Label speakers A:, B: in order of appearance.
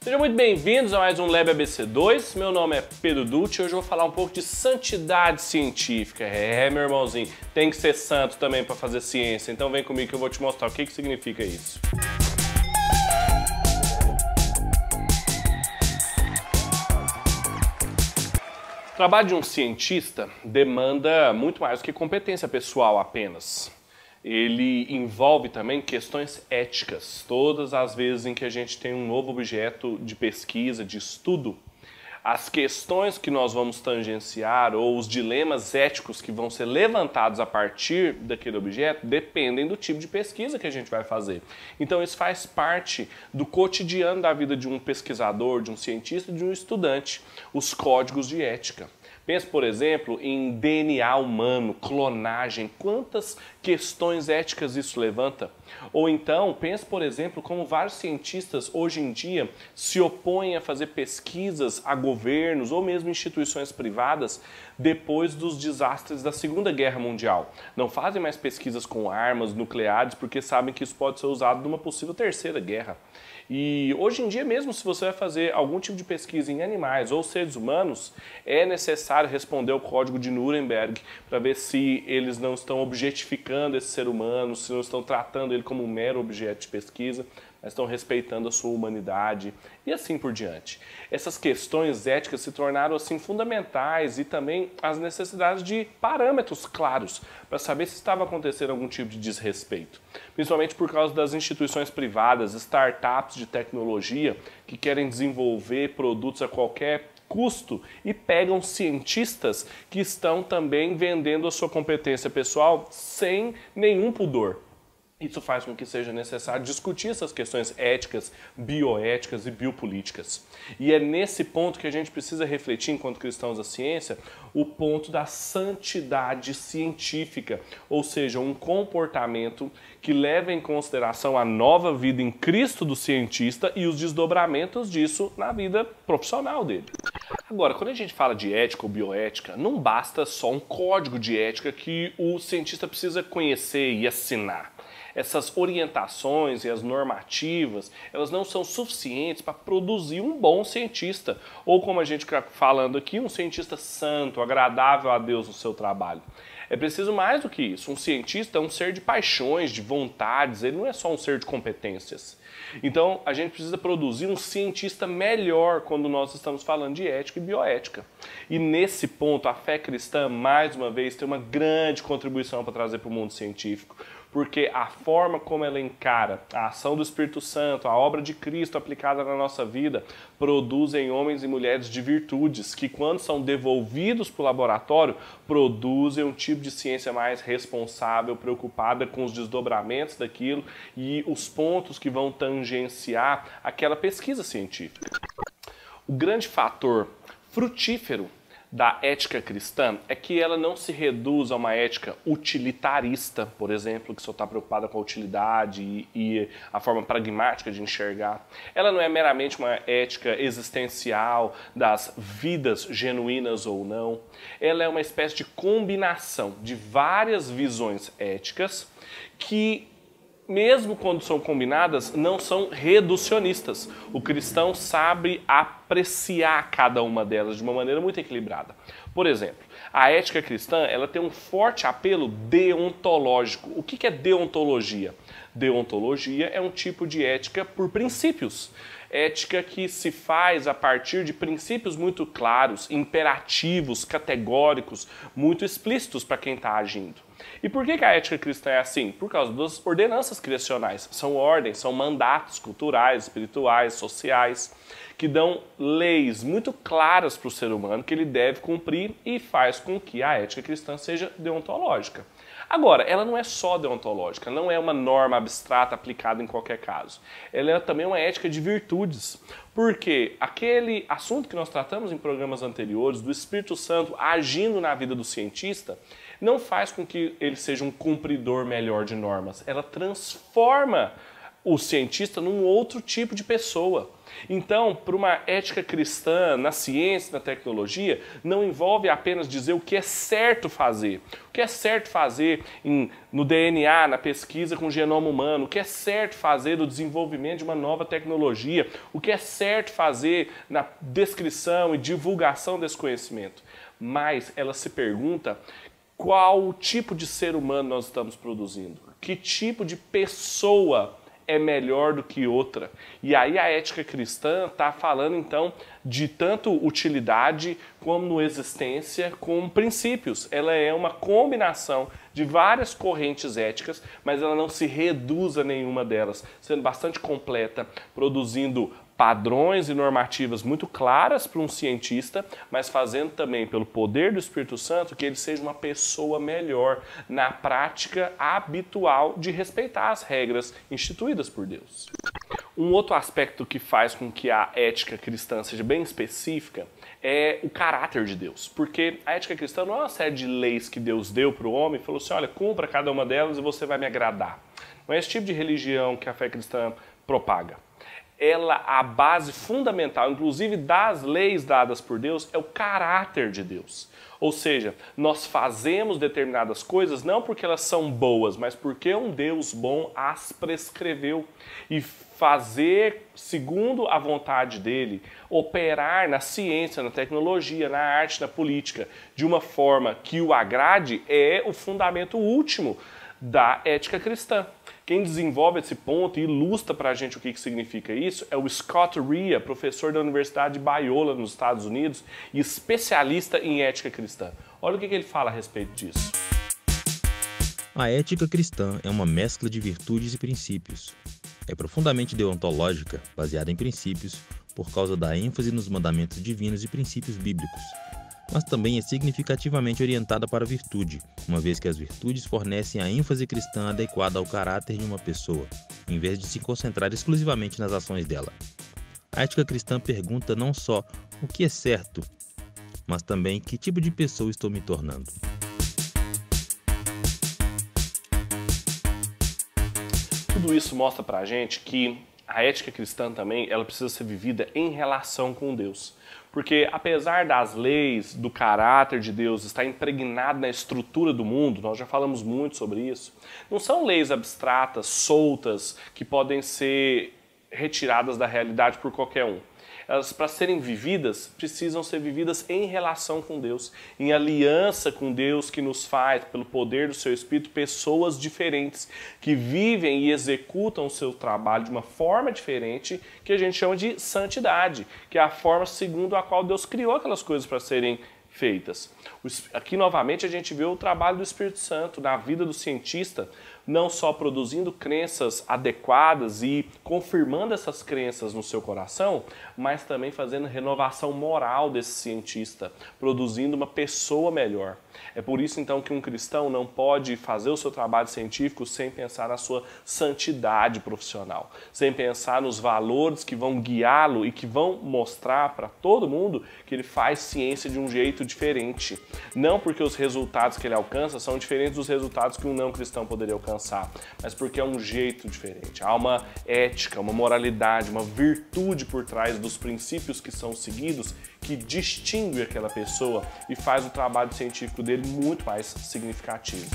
A: Sejam muito bem-vindos a mais um Lab ABC2. Meu nome é Pedro Dutti e hoje eu vou falar um pouco de santidade científica. Meu irmãozinho, tem que ser santo também para fazer ciência, então vem comigo que eu vou te mostrar o que significa isso. O trabalho de um cientista demanda muito mais do que competência pessoal apenas. Ele envolve também questões éticas. Todas as vezes em que a gente tem um novo objeto de pesquisa, de estudo, as questões que nós vamos tangenciar ou os dilemas éticos que vão ser levantados a partir daquele objeto dependem do tipo de pesquisa que a gente vai fazer. Então isso faz parte do cotidiano da vida de um pesquisador, de um cientista, de um estudante, os códigos de ética. Pense, por exemplo, em DNA humano, clonagem, quantas questões éticas isso levanta? Ou então, pense, por exemplo, como vários cientistas hoje em dia se opõem a fazer pesquisas a governos ou mesmo instituições privadas depois dos desastres da Segunda Guerra Mundial. Não fazem mais pesquisas com armas nucleares porque sabem que isso pode ser usado numa possível terceira guerra. E hoje em dia mesmo, se você vai fazer algum tipo de pesquisa em animais ou seres humanos, é necessário responder ao Código de Nuremberg para ver se eles não estão objetificando esse ser humano, se não estão tratando ele como um mero objeto de pesquisa, mas estão respeitando a sua humanidade e assim por diante. Essas questões éticas se tornaram assim fundamentais e também as necessidades de parâmetros claros para saber se estava acontecendo algum tipo de desrespeito. Principalmente por causa das instituições privadas, startups de tecnologia que querem desenvolver produtos a qualquer custo e pegam cientistas que estão também vendendo a sua competência pessoal sem nenhum pudor. Isso faz com que seja necessário discutir essas questões éticas, bioéticas e biopolíticas. E é nesse ponto que a gente precisa refletir, enquanto cristãos da ciência, o ponto da santidade científica, ou seja, um comportamento que leva em consideração a nova vida em Cristo do cientista e os desdobramentos disso na vida profissional dele. Agora, quando a gente fala de ética ou bioética, não basta só um código de ética que o cientista precisa conhecer e assinar. Essas orientações e as normativas, elas não são suficientes para produzir um bom cientista, ou como a gente está falando aqui, um cientista santo, agradável a Deus no seu trabalho. É preciso mais do que isso. Um cientista é um ser de paixões, de vontades, ele não é só um ser de competências. Então, a gente precisa produzir um cientista melhor quando nós estamos falando de ética e bioética. E nesse ponto, a fé cristã, mais uma vez, tem uma grande contribuição para trazer para o mundo científico. Porque a forma como ela encara a ação do Espírito Santo, a obra de Cristo aplicada na nossa vida, produzem homens e mulheres de virtudes que, quando são devolvidos para o laboratório, produzem um tipo de ciência mais responsável, preocupada com os desdobramentos daquilo e os pontos que vão tangenciar aquela pesquisa científica. O grande fator frutífero da ética cristã é que ela não se reduz a uma ética utilitarista, por exemplo, que só está preocupada com a utilidade e a forma pragmática de enxergar. Ela não é meramente uma ética existencial das vidas genuínas ou não. Ela é uma espécie de combinação de várias visões éticas que, mesmo quando são combinadas, não são reducionistas. O cristão sabe apreciar cada uma delas de uma maneira muito equilibrada. Por exemplo, a ética cristã ela tem um forte apelo deontológico. O que é deontologia? Deontologia é um tipo de ética por princípios. Ética que se faz a partir de princípios muito claros, imperativos, categóricos, muito explícitos para quem está agindo. E por que a ética cristã é assim? Por causa das ordenanças criacionais. São ordens, são mandatos culturais, espirituais, sociais, que dão leis muito claras para o ser humano que ele deve cumprir e faz com que a ética cristã seja deontológica. Agora, ela não é só deontológica, não é uma norma abstrata aplicada em qualquer caso. Ela é também uma ética de virtudes, porque aquele assunto que nós tratamos em programas anteriores, do Espírito Santo agindo na vida do cientista, não faz com que ele seja um cumpridor melhor de normas. Ela transforma o cientista num outro tipo de pessoa. Então, para uma ética cristã na ciência, na tecnologia, não envolve apenas dizer o que é certo fazer. O que é certo fazer no DNA, na pesquisa com o genoma humano, o que é certo fazer no desenvolvimento de uma nova tecnologia, o que é certo fazer na descrição e divulgação desse conhecimento. Mas ela se pergunta qual tipo de ser humano nós estamos produzindo, que tipo de pessoa é melhor do que outra. E aí a ética cristã está falando então de tanto utilidade como existência, como princípios. Ela é uma combinação de várias correntes éticas, mas ela não se reduz a nenhuma delas, sendo bastante completa, produzindo padrões e normativas muito claras para um cientista, mas fazendo também, pelo poder do Espírito Santo, que ele seja uma pessoa melhor na prática habitual de respeitar as regras instituídas por Deus. Um outro aspecto que faz com que a ética cristã seja bem específica é o caráter de Deus. Porque a ética cristã não é uma série de leis que Deus deu para o homem e falou assim, olha, cumpra cada uma delas e você vai me agradar. Não é esse tipo de religião que a fé cristã propaga. A base fundamental, inclusive das leis dadas por Deus, é o caráter de Deus. Ou seja, nós fazemos determinadas coisas não porque elas são boas, mas porque um Deus bom as prescreveu. E fazer segundo a vontade dele, operar na ciência, na tecnologia, na arte, na política, de uma forma que o agrade, é o fundamento último da ética cristã. Quem desenvolve esse ponto e ilustra para a gente o que significa isso é o Scott Rea, professor da Universidade de Biola, nos Estados Unidos, e especialista em ética cristã. Olha o que ele fala a respeito disso.
B: A ética cristã é uma mescla de virtudes e princípios. É profundamente deontológica, baseada em princípios, por causa da ênfase nos mandamentos divinos e princípios bíblicos. Mas também é significativamente orientada para a virtude, uma vez que as virtudes fornecem a ênfase cristã adequada ao caráter de uma pessoa, em vez de se concentrar exclusivamente nas ações dela. A ética cristã pergunta não só o que é certo, mas também que tipo de pessoa estou me tornando.
A: Tudo isso mostra pra gente que a ética cristã também ela precisa ser vivida em relação com Deus. Porque apesar das leis, do caráter de Deus estar impregnado na estrutura do mundo, nós já falamos muito sobre isso, não são leis abstratas, soltas, que podem ser retiradas da realidade por qualquer um. Elas, para serem vividas, precisam ser vividas em relação com Deus, em aliança com Deus que nos faz, pelo poder do seu Espírito, pessoas diferentes, que vivem e executam o seu trabalho de uma forma diferente, que a gente chama de santidade, que é a forma segundo a qual Deus criou aquelas coisas para serem feitas. Aqui, novamente, a gente vê o trabalho do Espírito Santo na vida do cientista, não só produzindo crenças adequadas e confirmando essas crenças no seu coração, mas também fazendo renovação moral desse cientista, produzindo uma pessoa melhor. É por isso, então, que um cristão não pode fazer o seu trabalho científico sem pensar na sua santidade profissional, sem pensar nos valores que vão guiá-lo e que vão mostrar para todo mundo que ele faz ciência de um jeito diferente. Não porque os resultados que ele alcança são diferentes dos resultados que um não cristão poderia alcançar, mas porque é um jeito diferente. Há uma ética, uma moralidade, uma virtude por trás dos princípios que são seguidos que distingue aquela pessoa e faz o trabalho científico dele muito mais significativo.